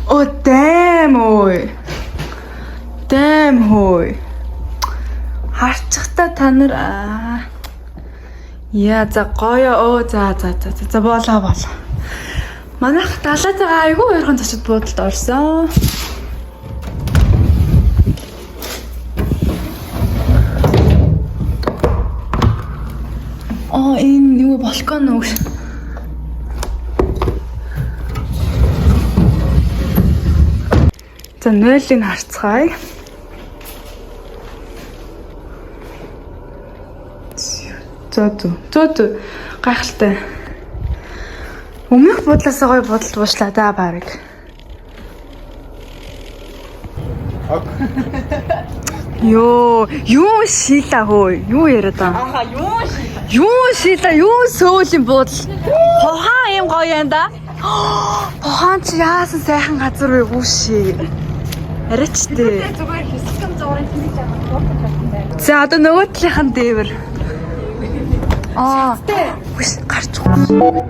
Oh damn ой. Damn хөөе. Харчихта та нар яа за гоё оо за болоо. Манайх далаатайгаа айгүй ойрхон зочид буудалд орсон. Энэ юу балкон уу? За нойлыг харцгаая. Зөө гайхалтай. Өмнөх бодлоосоо гоё бодолд буушлаа да баг. Юу шила хөө. Юу яриад байгаа? Юу шила, юу сөүлийн буудал. Хохан юм гоё юм да. Хохан чи яасан сайхан газар вэ гүшээ. Арайчтэй. Зүгээр хэсгэн зураг хийж байгаа. За одоо нөгөө талынхан дээвэр. Хүс гарч байгаа.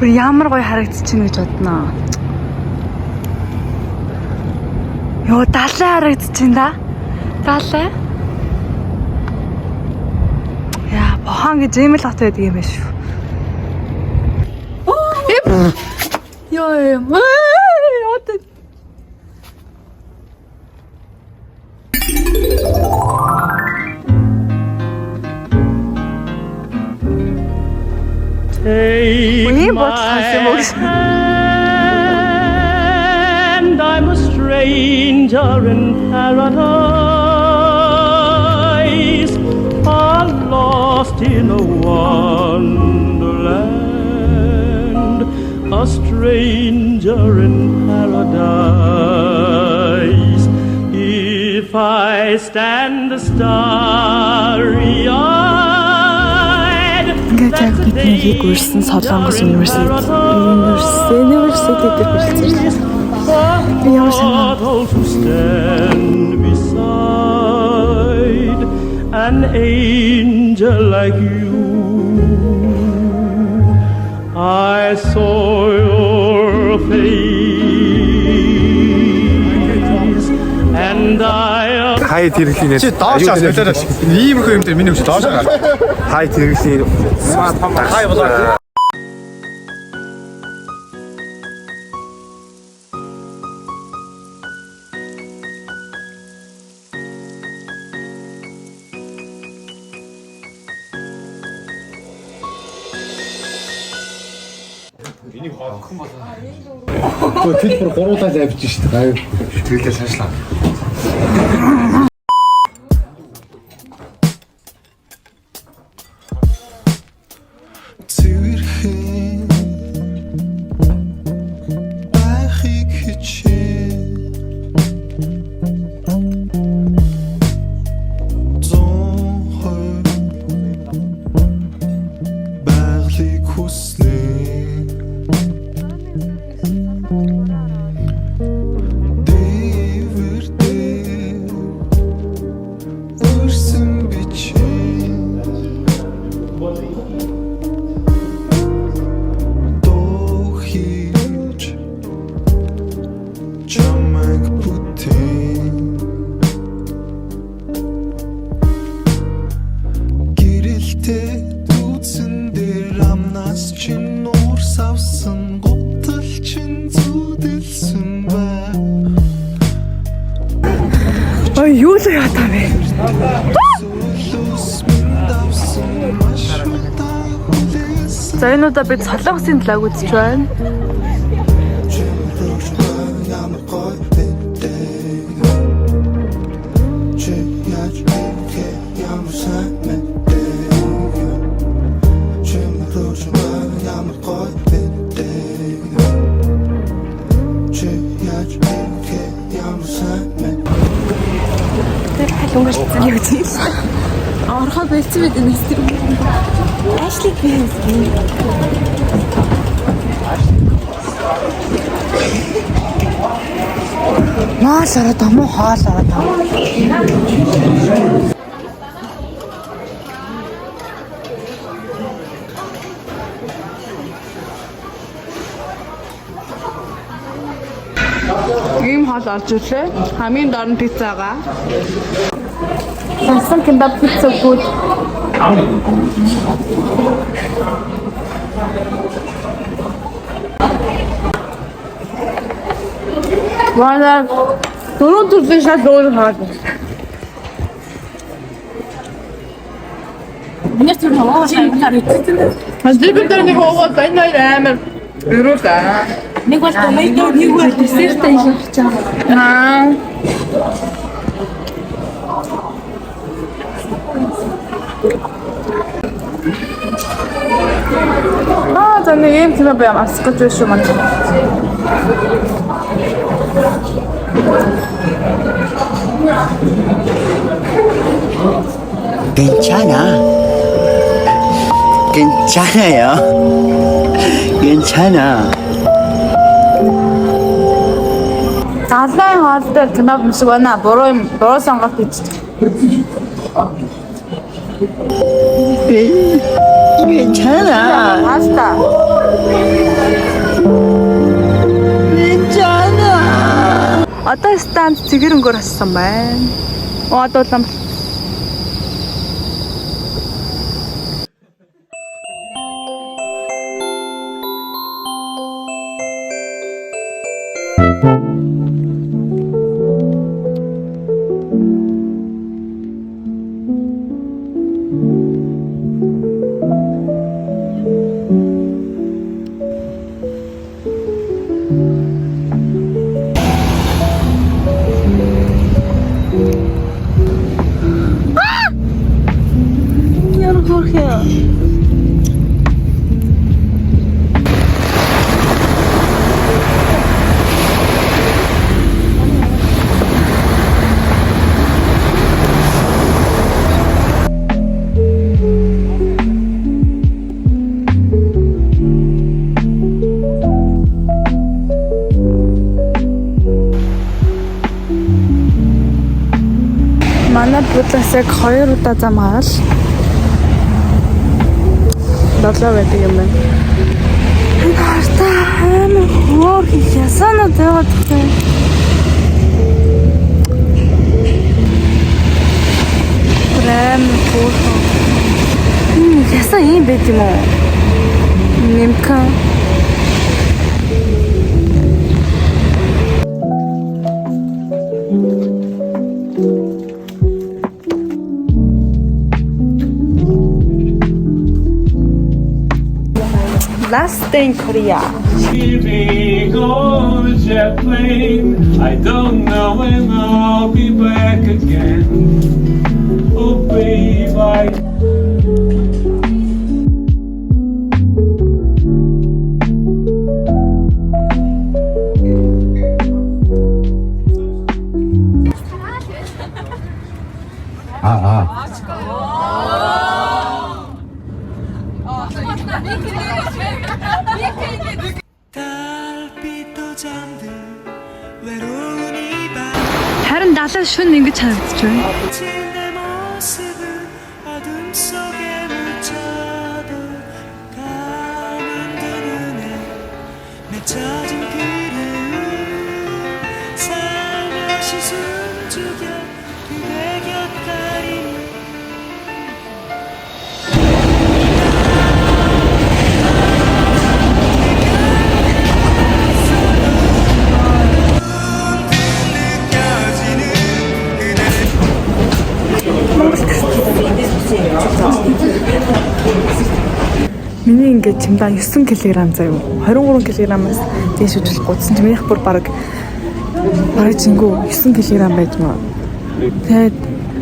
Бүр ямар гоё харагдчихна гэж бодноо. Йоо далай харагдчихна да. Далай. Яа, бохон гэж ийм л хот байдаг юм байна шүү. Йоо. Take my hand, I'm a stranger in paradise, I'm lost in a wonderland, a stranger in paradise. If I stand starry-eyed, ингээд яг бидний гүрсэн Солонгос университет дээр хүрэлцэн. Би ямар beside an angel like you. I saw your face and I хай тэрхлийнэ. Чи доош аваад иймэрхүү юм дээр миний хүч доош аваад. Хай тэрхлийн хай болоо. Энийг хоохон болоо. Тэд бүр гуруулаа авч штэ. Гайв. Тэгэлээ шашлаа. Юу л ятаа вэ? За энэ удаа бид Солонгосын талааг үзэж байна. Өнгөрч юу гэж орхоо бэлцэн байд энэ тэр Ashley Benz маа сараа томоо хаалаа таа. Ийм хоол олж ирлээ. Хамгийн доор нь пиццагаа. Сасан кебаб пицца good. Ваа дөрөв төрлийн шал өөр хаад. Миний тэр хаваа шалгахаар итсэн. Хазлибэр нэг хоогоо байна амар өрөөлөө. Нэг бол томато, нэг бол десерттэй явж байгаа. За нэг юм кебаб амсах гэж байна шүү манай. 괜찮아요. Галайн хоол дээр кебаб мсэг байна. Буруу сонголт гэж. 괜찮아. Паста. Одоо станц цэгэрөнгөөр ассан байна. Одоо улам манай бүлээс яг 2 удаа зам гарал. 7 байдаг юм байна. Энэ хартаа амар хоор ясаанаа таваад тахтай. Прям фото. Ясаа юм байт юм уу? Нэмка. Last day in Korea. Leaving on a jet plane. I don't know when I'll be back again. Oh, babe, Харин далайн шүн ингэж харагдаж байна. Миний ингээд чимдаа 9 кг заяа. 23 кг-аас дээш үжил гутсан. Минийх бүр бараг жингүү 9 кг байж маа. Тэгээд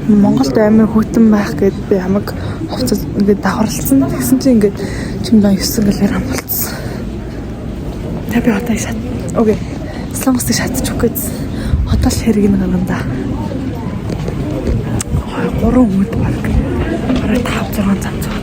Монголд амар хөтөн байх гэд би хамаг хувцас ингээд давхарлцсан. Тэгсэн чинь ингээд чимдаа 9 кг болцсон. Тэгээд би одоо шат. Окей. Слонгосыг шатчих гээд одоо л хэрэг нэг гарганда. 3 өдөр бараг 5-6 зам цаад.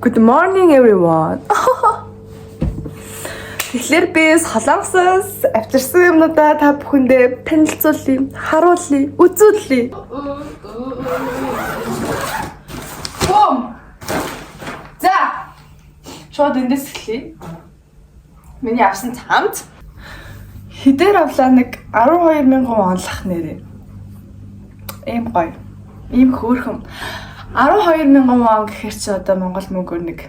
Good morning everyone. Тэгэхээр би Солонгосоос авчирсан юмнуудаа та бүхэндээ танилцуулъя, харуулъя, үзүүлъя. За. Шууд эндээс эхлэе. Миний авсан цамц хідээр авлаа нэг 12,000 онлах нэрээ. Ийм гоё. Ийм хөөрхөн. 12,000 вон гэхэр чи одоо Монгол мөнгөөр нэг.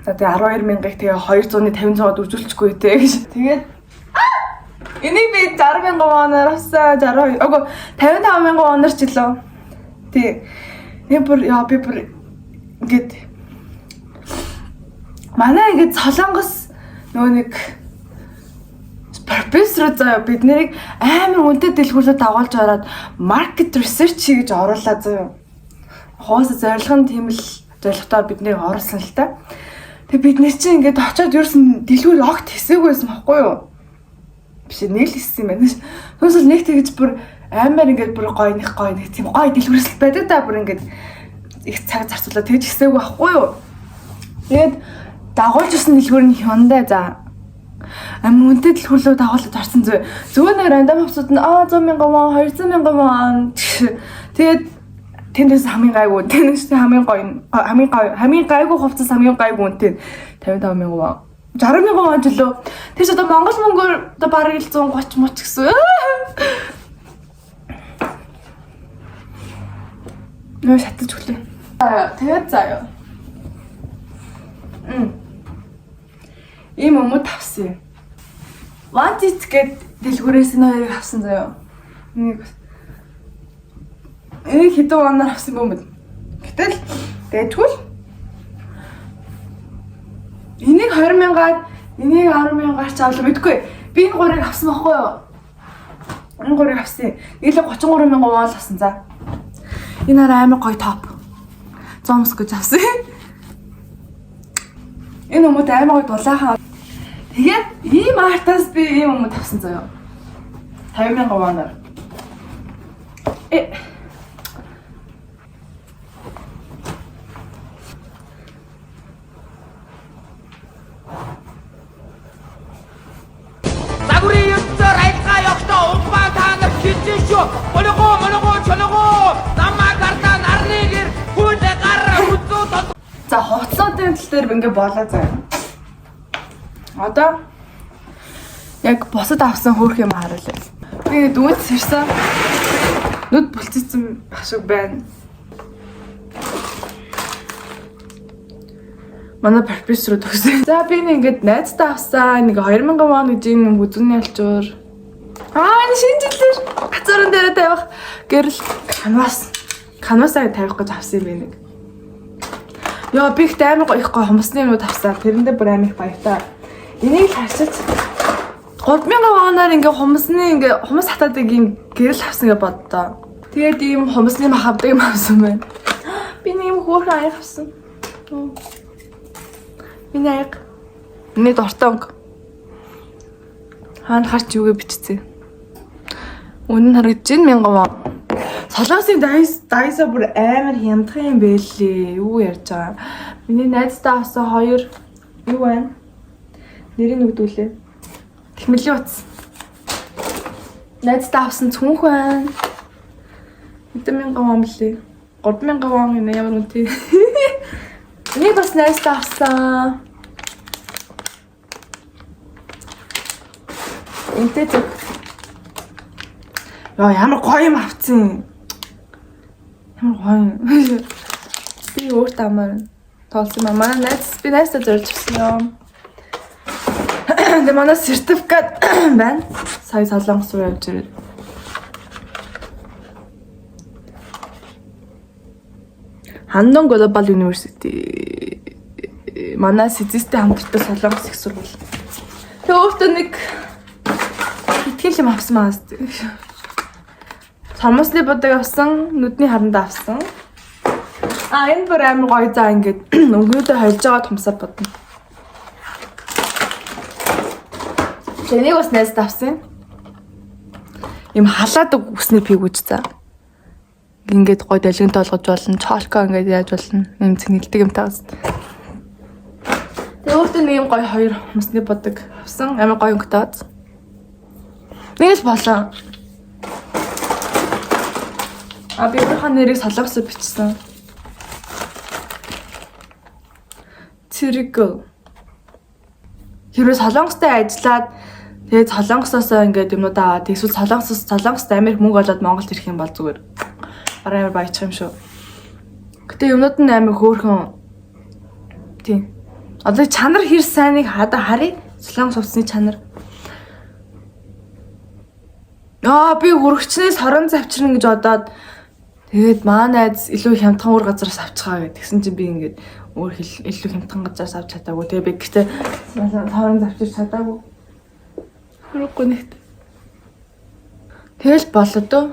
За тэгээ 12,000-ыг тэгээ 250-100-д үржүүлчихгүй те гэж. Тэгээд энийг би 60,000 воноор авсан. 62. Үгүй 55,000 воноор ч илүү. Тий. Би бүр ингээд манай ингээд Солонгос нөгөө нэг профессор заяа бид нарыг амар үнэтэй дэлгүүрлээд дагуулж ороод market research гэж оруулаа заяа. Хоос зорилго нь тийм л зорилготой бид нарыг оруулсан л та. Тэгээ бид нар чинь ингээд очиод ерөөсөн дэлгүүр огт хэсэгүйсэн байхгүй юу? Биш нэг л хийсэн юм байна. Түүнээс нэг тэгж бүр амар ингээд бүр гоё нэг тийм гоё дэлгүүрс байдаг да бүр ингээд их цаг зарцуулаад тэгж хэсэггүй байхгүй юу? Тэгээд дагуулж ирсэн дэлгүүр нь Hyundai за. Амин үнэтэй дэлгүүрлөө дагуулж орсон зүгээр нэг рандом хавцууд нь 100,000 вон 200,000 вон. Тэгээд тэндээс хамгийн гайгүй тэндээс хамгийн гоё хамгийн гайгүй хувцас хамгийн гайгүй үнэтэй 55,000 вон 60,000 вон ч лөө. Тэгээс одоо Монгол мөнгөөр одоо бараг 130 муч гэсэн. Нөө шатаж өглөө. Тэгээд заяа. Ийм өмд авсан юм. Wanted гэд дэлгүүрээс нь хоёрыг авсан заяа. Энийг хэдэн оноор авсан бөмбөд. Гэтэл дэжгүй. Энийг 20,000-аар, энийг 10,000-аар ч авлаа мэдгүй. Би энэ гурыг авсан байхгүй юу? Энэ гурыг авсан. Нийлээ 33,000 вон л авсан за. Энэ амар гоё топ. Зомс гэж авсан. Энэ өмд амар гоё дулаахан. Тэгээд ийм артаас би ийм өмд авсан заяа. 50,000 воноор. Загварын ертөнцөөр аялгаа явахдаа улбаа та нар хилжээ шүү. Моногоо чоногоо намаа гардаа нарны гэр хүлээ гараа үзүү. За хувцлуудын тал дээр ингээ болоо заяа. Одоо яг босод авсан хөөх юм харуулъя. Би дүүт сэрсэн. Нүд бүлцсэн ашиг байна. Манай профессор төгсөн. За би ингээд найзтай авсан. Нэг 2000 вон гэж энэ үзүүний алчуур. Энэ шинэ жилээр гацуурн дээр тавих гэрэл канвасаа тавих гэж авсан юм бэ нэг. Яа би их амар гоё их хумсны юмуд авсан. Тэрэндээ бүр амар их баяртай. Энийг харсаж 3,000 воноор ингээ хумс хатаадаг юм гэрэл авсан гэж боддоо. Тэгээд ийм хумсны махавдаг юм авсан байна. Би нэг юм хөөрхөн аяг авсан. Миний аяг. Миний дортонг. Хаана харч юугээ бичсэн. Үнэн харагдаж байна 1000 вон. Солонгосын дайсаа бүр амар хямдхан юм байлээ. Юу ярьж байгаа. Миний найзтай авсан 2 юу байна? Нэрийг нүгдүүлээ. Тэхмэлийн утас. Найзтай авсан цүнх байна. 1000 вон блээ. 3,000 вон энэ ямар үнэтэй. Энийг бас найзтай авсан. Энтэй зүг. Яа ямар гоё юм авцсан. Ямар гоё. Би өөртөө амар тоолсон юм. Манай би найзтай зорж авсан юм. Тэгээ манай сертификат байна. Сая Солонгос руу явж ирээд. Хандон Global University манай Сизистэй хамтартай Солонгос их сургууль. Тэгээ өөртөө нэг итгэл юм авсан маа. Самусны бодог авсан, нүдний харанда авсан. Энэ бүр амар гоё заа ингээд өнгөнөөдөө холж байгаа тумсаа бодно. Тэнийг бас найзтай авсан. Им халаадаг үсний пиг үж заа. Ингээд гоё дэлгэнтэй болгож болно. Чолко ингээд яаж болно. Им цэгнэлдэг юм таас. Тэгээ өөртөө нэг юм гоё хоёр хүмүүсний бодог авсан. Амар гоё өнгөтэй. Нэгээс болоо. Би өөрийнхөө нэрийг солонгосоор бичсэн. Цэрэг. Хэрвээ солонгостой ажиллаад тэгээд солонгосоосоо ингээд юмудаа аваад эсвэл солонгост Америк мөнгө олоод Монголд ирэх юм бол зүгээр. Бараа амар баячих юм шүү. Гэтэ юмнууд нь амар хөөрхөн. Тийм. Одоо чанар хэр сайныг харъя. Солонгос хувцсны чанар. Би өргөчнээс хорон завчрна гэж бодоод тэгээд манай айз илүү хямдхан уур газараас авчихаа гэдгсэн чинь би ингээд өөр илүү хямдхан газараас авч чадаагүй. Тэгээ би гэхдээ хорон завчирч чадаагүй. Хөрөхгүй нэгт. Тэгэл болоо дөө.